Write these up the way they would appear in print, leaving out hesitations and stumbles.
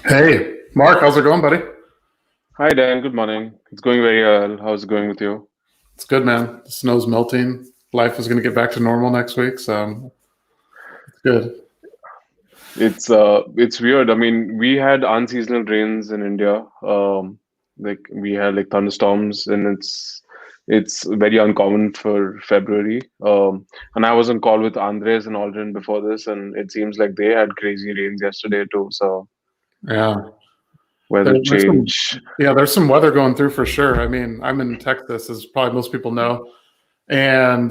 Hey, Mark, how's it going, buddy? Hi Dan, good morning. It's going very well. How's it going with you? It's good, man. The snow's melting. Life is going to get back to normal next week, so it's good. It's weird. I mean, we had unseasonal rains in India. Like we had like thunderstorms, and it's very uncommon for February. And I was on call with Andres and Aldrin before this, and it seems like they had crazy rains yesterday too. So Yeah, weather there's some, change. yeah, there's some weather going through for sure. I mean, I'm in Texas, as probably most people know, and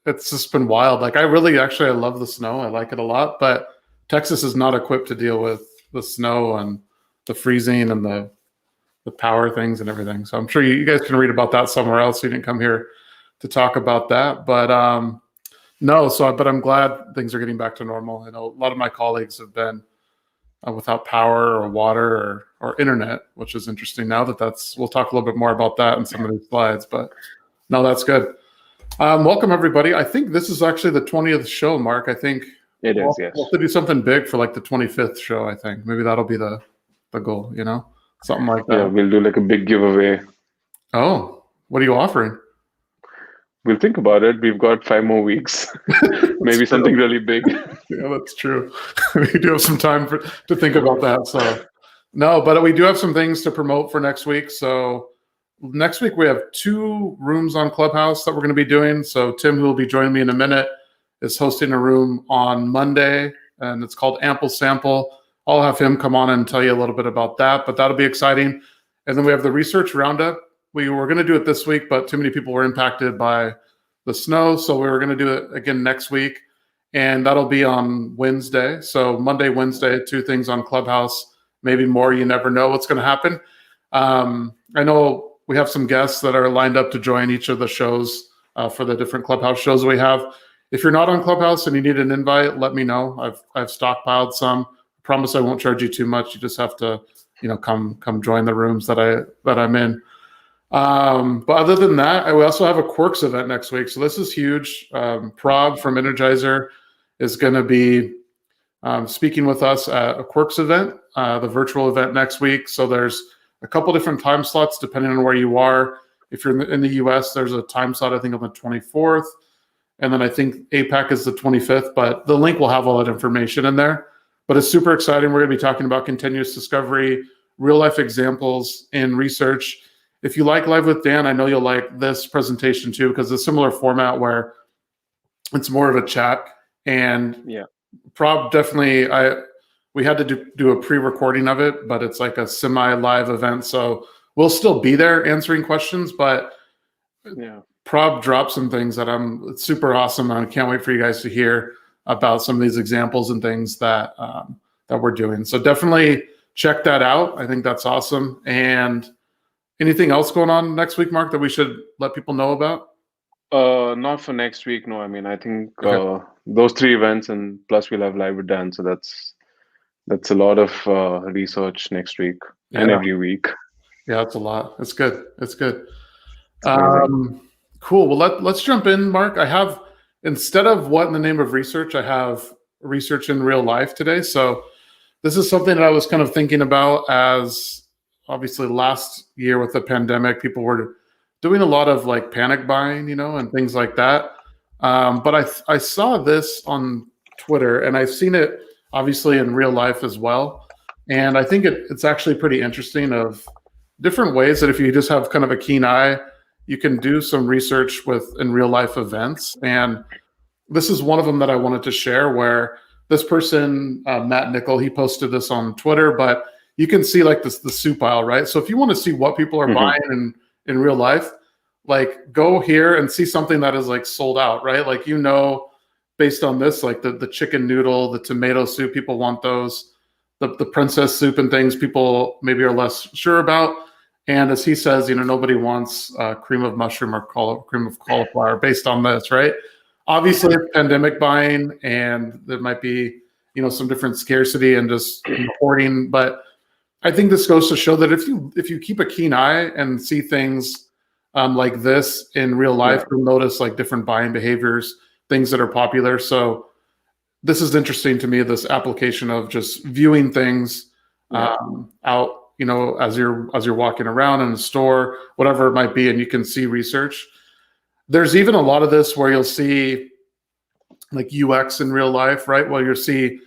it's just been wild. Like, I love the snow. I like it a lot, but Texas is not equipped to deal with the snow and the freezing and the power things and everything. So I'm sure you guys can read about that somewhere else. You didn't come here to talk about that, but no. But I'm glad things are getting back to normal. I know a lot of my colleagues have been without power or water or internet, which is interesting. Now that's we'll talk a little bit more about that in some of these slides. But no, that's good. Welcome everybody. I think this is actually the 20th show, Mark. I think It is, we'll yes. have to do something big for like the 25th show. I think maybe that'll be the goal. Something like Yeah, that. we'll do like a big giveaway. Oh, what are you offering? We'll think about it. We've got 5 more weeks. That's Maybe true. something really big. Yeah, that's true. We do have some time to think about that. So, no, but we do have some things to promote for next week. So, next week we have 2 rooms on Clubhouse that we're going to be doing. So, Tim, who will be joining me in a minute, is hosting a room on Monday, and it's called Ample Sample. I'll have him come on and tell you a little bit about that, but that'll be exciting. And then we have the research roundup. We were going to do it this week, but too many people were impacted by the snow. So, we were going to do it again next week, and that'll be on Wednesday. So Monday, Wednesday, 2 things on Clubhouse, maybe more. You never know what's going to happen. I know we have some guests that are lined up to join each of the shows for the different Clubhouse shows we have. If you're not on Clubhouse and you need an invite, let me know. I've stockpiled some. I promise I won't charge you too much. You just have to, come join the rooms that I'm in. But other than that, we also have a Quirks event next week. So this is huge. Prab from Energizer is going to be speaking with us at a Quirks event, the virtual event next week. So there's a couple different time slots depending on where you are. If you're in the US, there's a time slot, I think, on the 24th. And then I think APAC is the 25th. But the link will have all that information in there. But it's super exciting. We're going to be talking about continuous discovery, real life examples in research. If you like Live with Dan, I know you'll like this presentation too, because it's a similar format where it's more of a chat. And Yeah. Prob definitely, we had to do a pre-recording of it, but it's like a semi-live event. So we'll still be there answering questions, but Yeah. Prob dropped some things that it's super awesome. I can't wait for you guys to hear about some of these examples and things that we're doing. So definitely check that out. I think that's awesome. And anything else going on next week, Mark, that we should let people know about? Not for next week. No, I mean, I think Okay. those 3 events, and plus we'll have live with Dan. So that's a lot of research next week and Yeah. every week. Yeah, it's a lot. It's good. It's good. It's amazing. Cool. Well, let's jump in, Mark. I have, instead of what in the name of research, I have research in real life today. So this is something that I was kind of thinking about, as obviously last year with the pandemic, people were doing a lot of like panic buying, and things like that. But I saw this on Twitter, and I've seen it obviously in real life as well. And I think it's actually pretty interesting, of different ways that if you just have kind of a keen eye, you can do some research with in real life events. And this is one of them that I wanted to share, where this person, Matt Nickel, he posted this on Twitter, but you can see like the soup aisle, right? So if you want to see what people are Hmm. buying in real life, like go here and see something that is like sold out, right? Like, based on this, like the chicken noodle, the tomato soup, people want those. The princess soup and things, people maybe are less sure about. And as he says, nobody wants cream of mushroom or cream of cauliflower based on this, right? Obviously, it's pandemic buying, and there might be, some different scarcity and just hoarding. But I think this goes to show that if you keep a keen eye and see things like this in real life, Yeah. you'll notice like different buying behaviors, things that are popular. So this is interesting to me, this application of just viewing things Yeah. out, as you're walking around in a store, whatever it might be, and you can see research. There's even a lot of this where you'll see like UX in real life, right? Well, you'll see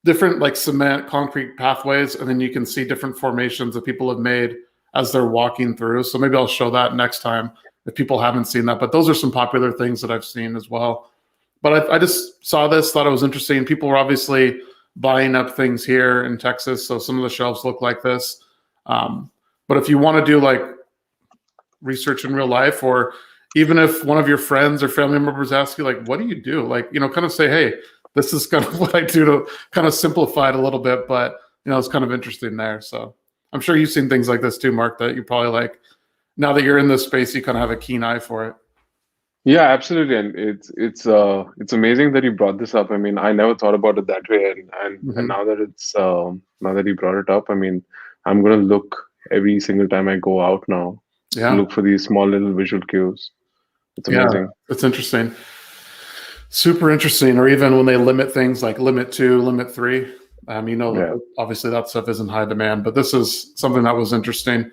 different like cement, concrete pathways, and then you can see different formations that people have made as they're walking through. So maybe I'll show that next time if people haven't seen that. But those are some popular things that I've seen as well. But I just saw this, thought it was interesting. People were obviously buying up things here in Texas, so some of the shelves look like this. But if you want to do like research in real life, or even if one of your friends or family members ask you, like, what do you do? Like, kind of say, hey, this is kind of what I do, to kind of simplify it a little bit. But, it's kind of interesting there. So I'm sure you've seen things like this too, Mark, that you probably like, now that you're in this space, you kind of have a keen eye for it. Yeah, absolutely, and it's amazing that you brought this up. I mean, I never thought about it that way, and now that now that you brought it up, I mean, I'm gonna look every single time I go out now. Yeah. Look for these small little visual cues. It's amazing. Yeah, it's interesting. Super interesting. Or even when they limit things like limit 2, limit 3. Obviously that stuff is in high demand, but this is something that was interesting.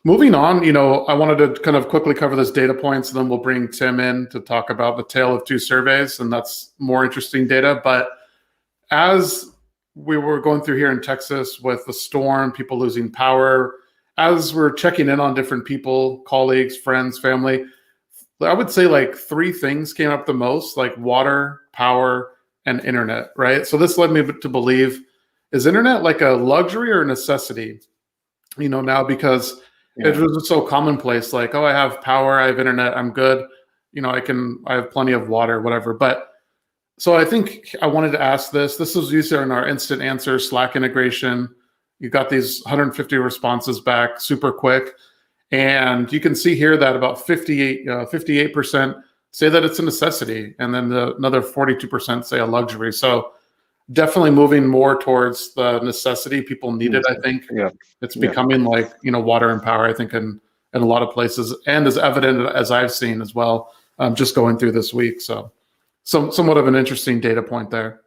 Moving on, I wanted to kind of quickly cover this data points, and then we'll bring Tim in to talk about the tale of two surveys, and that's more interesting data. But as we were going through here in Texas with the storm, people losing power, as we're checking in on different people, colleagues, friends, family, I would say like 3 things came up the most, like water, power, and internet, right? So this led me to believe, is internet like a luxury or a necessity? Now, because it was so commonplace, like, oh, I have power, I have internet, I'm good. I have plenty of water, whatever. But so I think I wanted to ask this. This was used in our instant answer Slack integration. You got these 150 responses back super quick. And you can see here that about 58% say that it's a necessity. And then another 42% say a luxury. So definitely moving more towards the necessity. People need it, I think. Yeah. It's becoming like, water and power, I think, in a lot of places, and as evident as I've seen as well, just going through this week. So somewhat of an interesting data point there.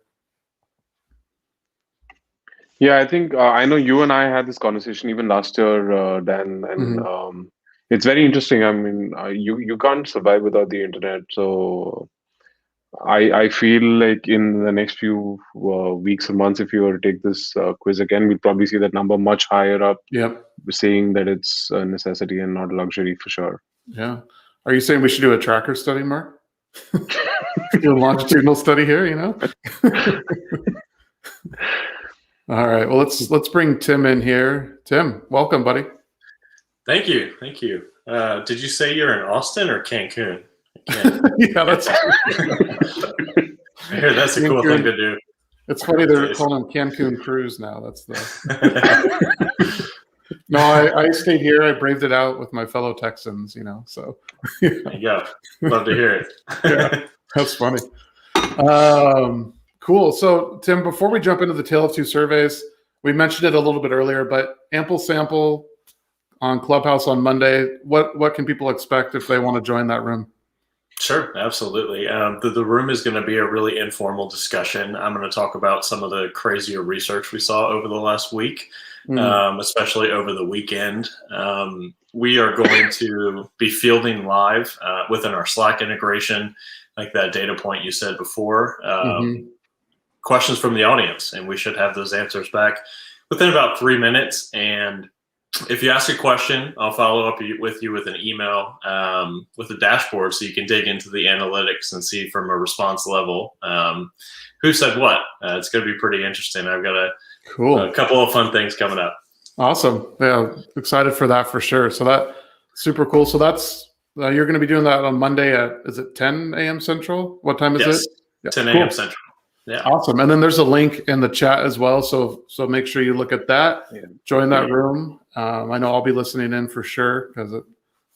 Yeah, I think I know you and I had this conversation even last year, Dan, and it's very interesting. I mean, you can't survive without the internet. So I feel like in the next few weeks or months, if you were to take this quiz again, we'll probably see that number much higher up. Yep. Saying that it's a necessity and not a luxury for sure. Yeah. Are you saying we should do a tracker study, Mark? Do a longitudinal study here, All right. Well, let's bring Tim in here. Tim, welcome, buddy. Thank you. Did you say you're in Austin or Cancun? Yeah, that's. I hear that's a cool thing to do. It's funny they're calling them Cancun Cruise now. That's the. No, I stayed here. I braved it out with my fellow Texans. So. There you go. Love to hear it. Yeah, that's funny. Cool. So, Tim, before we jump into the tale of two surveys, we mentioned it a little bit earlier, but ample sample on Clubhouse on Monday. What can people expect if they want to join that room? Sure, absolutely. The room is going to be a really informal discussion. I'm going to talk about some of the crazier research we saw over the last week, especially over the weekend. We are going to be fielding live within our Slack integration, like that data point you said before, questions from the audience, and we should have those answers back within about 3 minutes. And if you ask a question, I'll follow up with you with an email with a dashboard so you can dig into the analytics and see from a response level who said what. It's going to be pretty interesting. I've got a couple of fun things coming up. Awesome. Yeah, excited for that for sure. So that's super cool. So that's you're going to be doing that on Monday at, is it 10 a.m. Central? What time is it? Yeah, 10 a.m. Central. Yeah. Awesome. And then there's a link in the chat as well. So make sure you look at that. Yeah. Join that room. I know I'll be listening in for sure because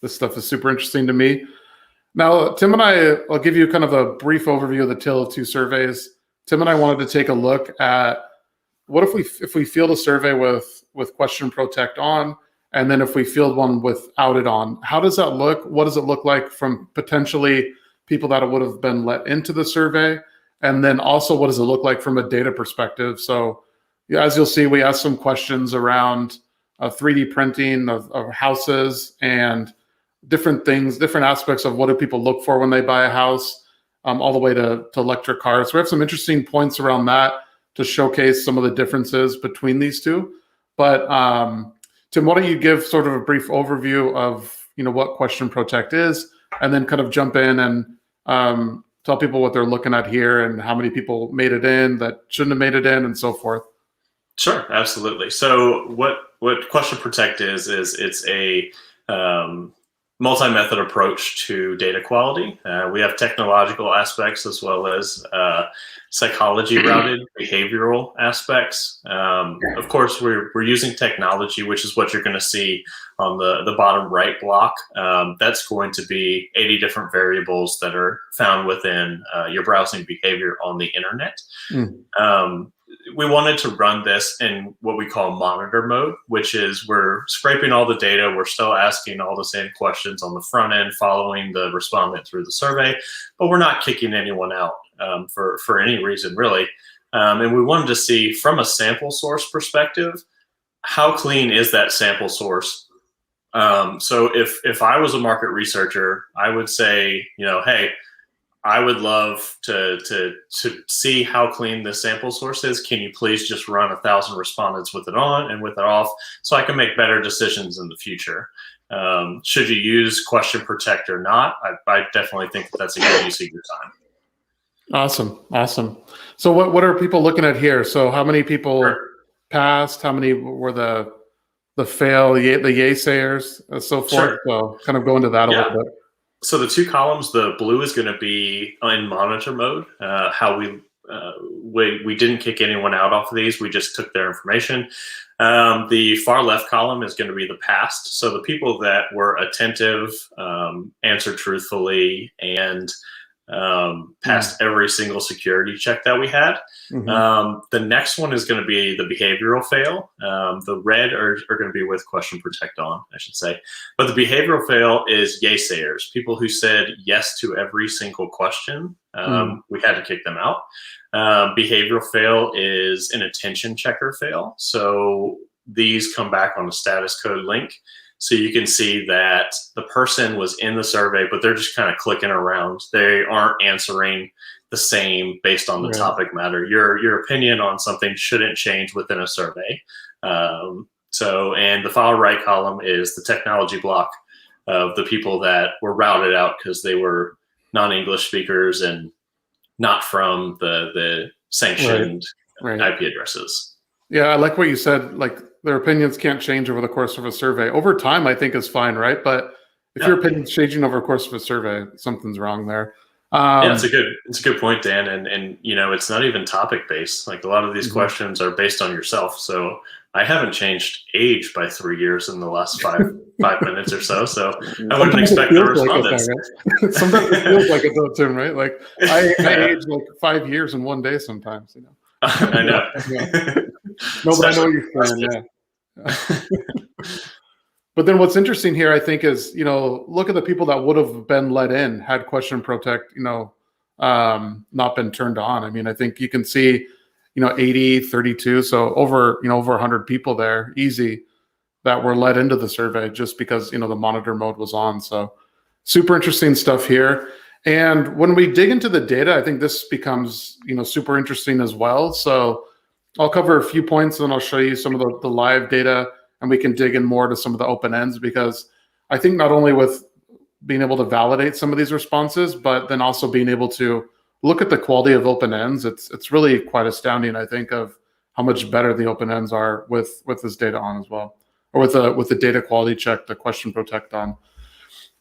this stuff is super interesting to me. Now, Tim and I'll give you kind of a brief overview of the tale of two surveys. Tim and I wanted to take a look at what if we field a survey with QuestionProtect on, and then if we field one without it on, how does that look? What does it look like from potentially people that would have been let into the survey? And then also, what does it look like from a data perspective? So, yeah, as you'll see, we asked some questions around 3D printing of houses and different things, different aspects of what do people look for when they buy a house, all the way to electric cars. So we have some interesting points around that to showcase some of the differences between these two. But Tim, why don't you give sort of a brief overview of what QuestionProtect is, and then kind of jump in and tell people what they're looking at here and how many people made it in that shouldn't have made it in, and so forth. Sure, absolutely. So what QuestionProtect is it's a multi-method approach to data quality. We have technological aspects as well as psychology routed behavioral aspects. Of course, we're using technology, which is what you're going to see on the bottom right block. That's going to be 80 different variables that are found within your browsing behavior on the internet. We wanted to run this in what we call monitor mode, which is we're scraping all the data. We're still asking all the same questions on the front end, following the respondent through the survey, but we're not kicking anyone out for any reason, really. And we wanted to see, from a sample source perspective, how clean is that sample source? So if I was a market researcher, I would say, hey, I would love to see how clean the sample source is. Can you please just run 1,000 respondents with it on and with it off, so I can make better decisions in the future? Should you use QuestionProtect or not? I definitely think that's a good use of your time. Awesome. So what are people looking at here? So how many people passed? How many were the fail, the yay sayers, and so forth? Sure. So kind of go into that a little bit. So the two columns, the blue is going to be in monitor mode. How we didn't kick anyone out off of these. We just took their information. The far left column is going to be the past. So the people that were attentive, answered truthfully, and passed every single security check that we had. The next one is going to be the behavioral fail. The red are going to be with QuestionProtect on, I should say. But the behavioral fail is yaysayers, people who said yes to every single question. We had to kick them out. Behavioral fail is an attention checker fail. So these come back on a status code link. So you can see that the person was in the survey, but they're just kind of clicking around. They aren't answering the same based on the topic matter. Your opinion on something shouldn't change within a survey. And the far right column is the technology block of the people that were routed out because they were non-English speakers and not from the sanctioned IP addresses. Yeah, I like what you said. Like, their opinions can't change over the course of a survey. Over time, I think is fine, right? But if your opinion's changing over the course of a survey, something's wrong there. Yeah, it's a good point, Dan. And it's not even topic based. Like, a lot of these questions are based on yourself. So I haven't changed age by 3 years in the last five minutes or so. So I wouldn't expect the respondents. Like sometimes it feels like it though, Tim, right? Like I age like 5 years in one day sometimes, I know. No, but I know what you're saying. Yeah. But then what's interesting here, I think, is look at the people that would have been let in had QuestionProtect not been turned on. I mean, I think you can see 80, 32, so over 100 people there, easy, that were let into the survey just because the monitor mode was on. So super interesting stuff here. And when we dig into the data, I think this becomes super interesting as well. So I'll cover a few points, and then I'll show you some of the live data, and we can dig in more to some of the open ends, because I think not only with being able to validate some of these responses, but then also being able to look at the quality of open ends, it's really quite astounding, I think, of how much better the open ends are with this data on as well, or with the data quality check, the QuestionProtect on.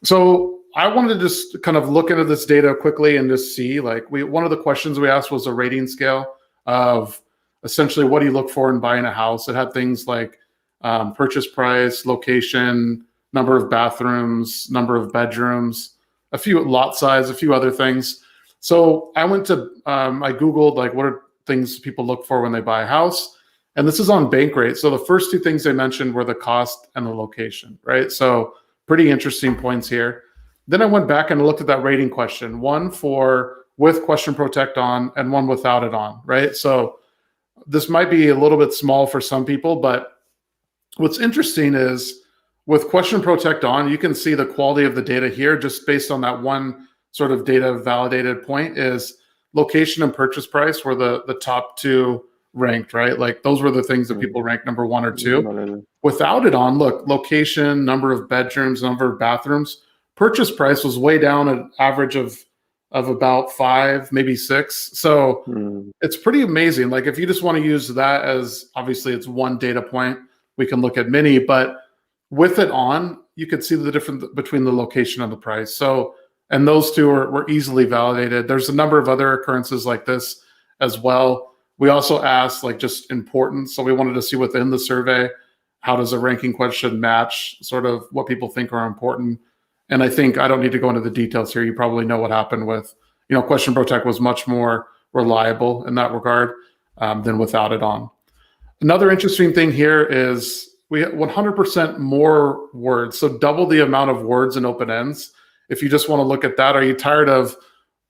So I wanted to just kind of look into this data quickly and just see, one of the questions we asked was a rating scale of essentially what do you look for in buying a house. It had things like purchase price, location, number of bathrooms, number of bedrooms, a few lot size, a few other things. So I went to, I Googled what are things people look for when they buy a house, and this is on Bankrate. So the first two things they mentioned were the cost and the location, right? So pretty interesting points here. Then I went back and looked at that rating question, one with QuestionProtect on and one without it on, right? So This might be a little bit small for some people, but what's interesting is with QuestionProtect on, you can see the quality of the data here just based on that one sort of data validated point is location and purchase price were the top two ranked, right? Like those were the things that people ranked number 1 or 2. Without it on, look, location, number of bedrooms, number of bathrooms, purchase price was way down an average of about 5, maybe 6. So it's pretty amazing. Like if you just want to use that as, obviously it's one data point, we can look at many, but with it on, you could see the difference between the location and the price. So, and those two were easily validated. There's a number of other occurrences like this as well. We also asked like just importance. So we wanted to see within the survey, how does a ranking question match sort of what people think are important? And I think I don't need to go into the details here. You probably know what happened with, QuestionProtect was much more reliable in that regard than without it on. Another interesting thing here is we have 100% more words. So double the amount of words in open ends. If you just want to look at that, are you tired of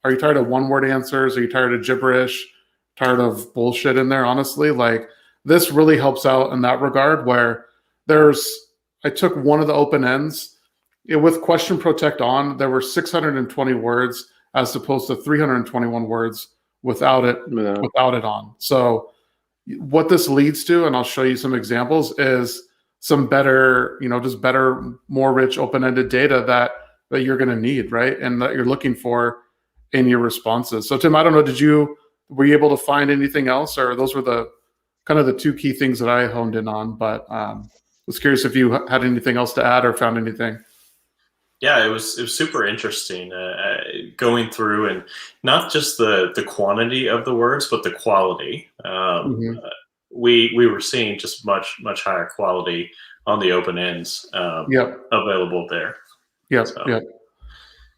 one word answers? Are you tired of gibberish? Tired of bullshit in there? Honestly, like this really helps out in that regard where I took one of the open ends with QuestionProtect on, there were 620 words as opposed to 321 words without it on. So what this leads to, and I'll show you some examples, is some better, just better, more rich open-ended data that you're going to need, right? And that you're looking for in your responses. So Tim, I don't know, were you able to find anything else, or those were the kind of the two key things that I honed in on, but I was curious if you had anything else to add or found anything. Yeah, it was super interesting going through, and not just the quantity of the words, but the quality. We were seeing just much higher quality on the open ends available there.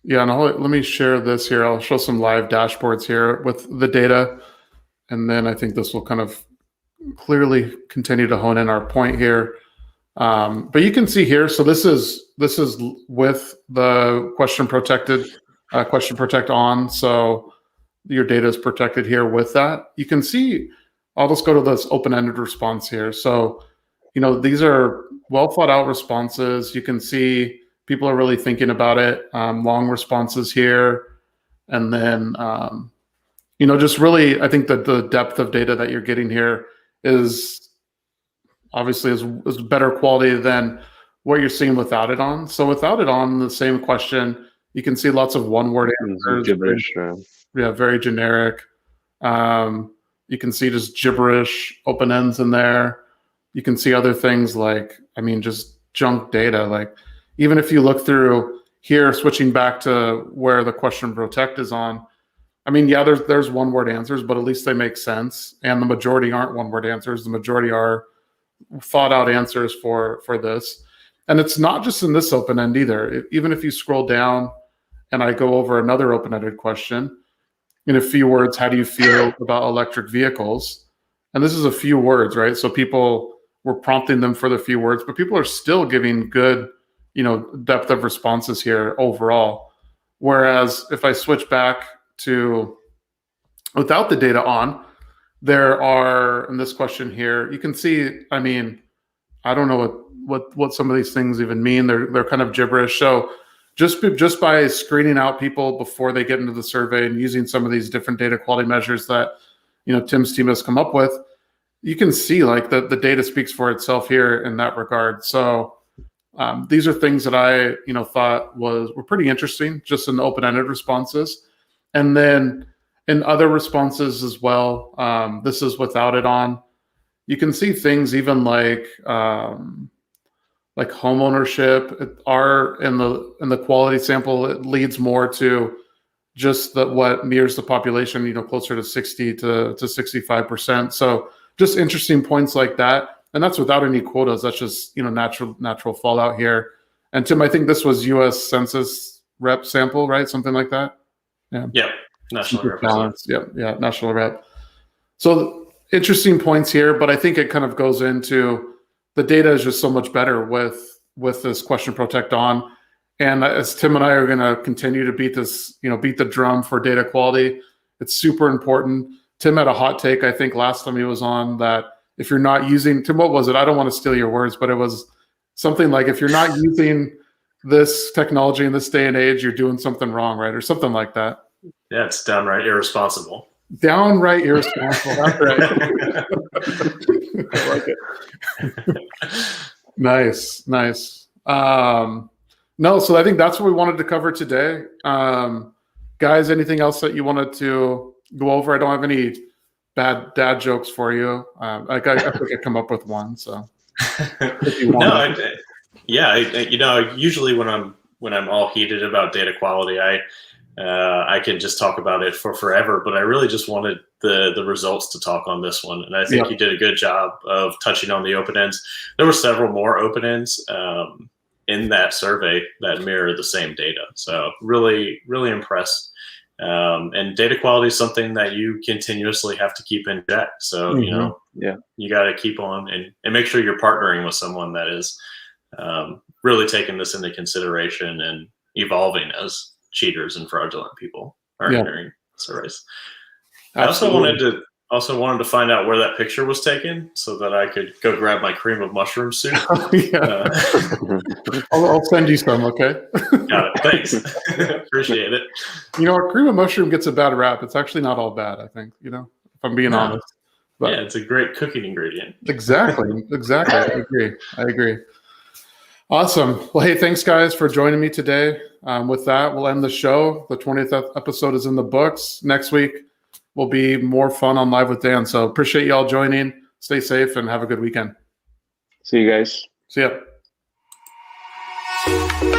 Yeah, and let me share this here. I'll show some live dashboards here with the data, and then I think this will kind of clearly continue to hone in our point here. But you can see here, so this is with the QuestionProtect on, so your data is protected here with that. You can see, I'll just go to this open-ended response here. So, these are well thought out responses. You can see people are really thinking about it. Long responses here, and then just really, I think that the depth of data that you're getting here is obviously is better quality than what you're seeing without it on. So without it on, the same question, you can see lots of one-word answers. Gibberish, very generic. You can see just gibberish open ends in there. You can see other things like, just junk data. Like even if you look through here, switching back to where the QuestionProtect is on, there's one-word answers, but at least they make sense. And the majority aren't one-word answers. The majority are thought out answers for this. And it's not just in this open end either. Even if you scroll down and I go over another open-ended question, in a few words, how do you feel about electric vehicles? And this is a few words, right? So people were prompting them for the few words, but people are still giving good, depth of responses here overall. Whereas if I switch back to without the data on, there are, in this question here, you can see, I don't know what some of these things even mean. They're kind of gibberish. So just by screening out people before they get into the survey and using some of these different data quality measures that, Tim's team has come up with, you can see like the data speaks for itself here in that regard. So these are things that I, thought were pretty interesting just in the open-ended responses. And then in other responses as well, this is without it on. You can see things even like home ownership are in the quality sample. It leads more to just what mirrors the population, closer to 60 to 65%. So just interesting points like that, and that's without any quotas. That's just natural fallout here. And Tim, I think this was U.S. Census rep sample, right? Something like that. Yeah. National rep. Yeah, national rep. So interesting points here, but I think it kind of goes into the data is just so much better with this QuestionProtect on. And as Tim and I are going to continue to beat the drum for data quality, it's super important Tim had a hot take, I think, last time he was on, that if you're not using, Tim, what was it? I don't want to steal your words, but it was something like, if you're not using this technology in this day and age, you're doing something wrong, right? Or something like that. Yeah, it's downright irresponsible. Downright irresponsible. That's right. I like it. Nice. No, so I think that's what we wanted to cover today. Guys, anything else that you wanted to go over? I don't have any bad dad jokes for you. I think I come up with one. So, if you want usually when I'm all heated about data quality, I can just talk about it for forever. But I really just wanted the results to talk on this one, and I think you did a good job of touching on the open ends. There were several more open ends in that survey that mirror the same data. So really, really impressed. And data quality is something that you continuously have to keep in check. So, you got to keep on and make sure you're partnering with someone that is really taking this into consideration and evolving as cheaters and fraudulent people are entering surveys. Absolutely. I also wanted to find out where that picture was taken so that I could go grab my cream of mushroom soup. I'll send you some, okay? Got it. Thanks. Appreciate it. Cream of mushroom gets a bad rap. It's actually not all bad, I think, if I'm being honest. But it's a great cooking ingredient. Exactly. I agree. Awesome. Well, hey, thanks, guys, for joining me today. With that, we'll end the show. The 20th episode is in the books. Next week will be more fun on Live with Dan. So appreciate you all joining. Stay safe and have a good weekend. See you guys. See ya.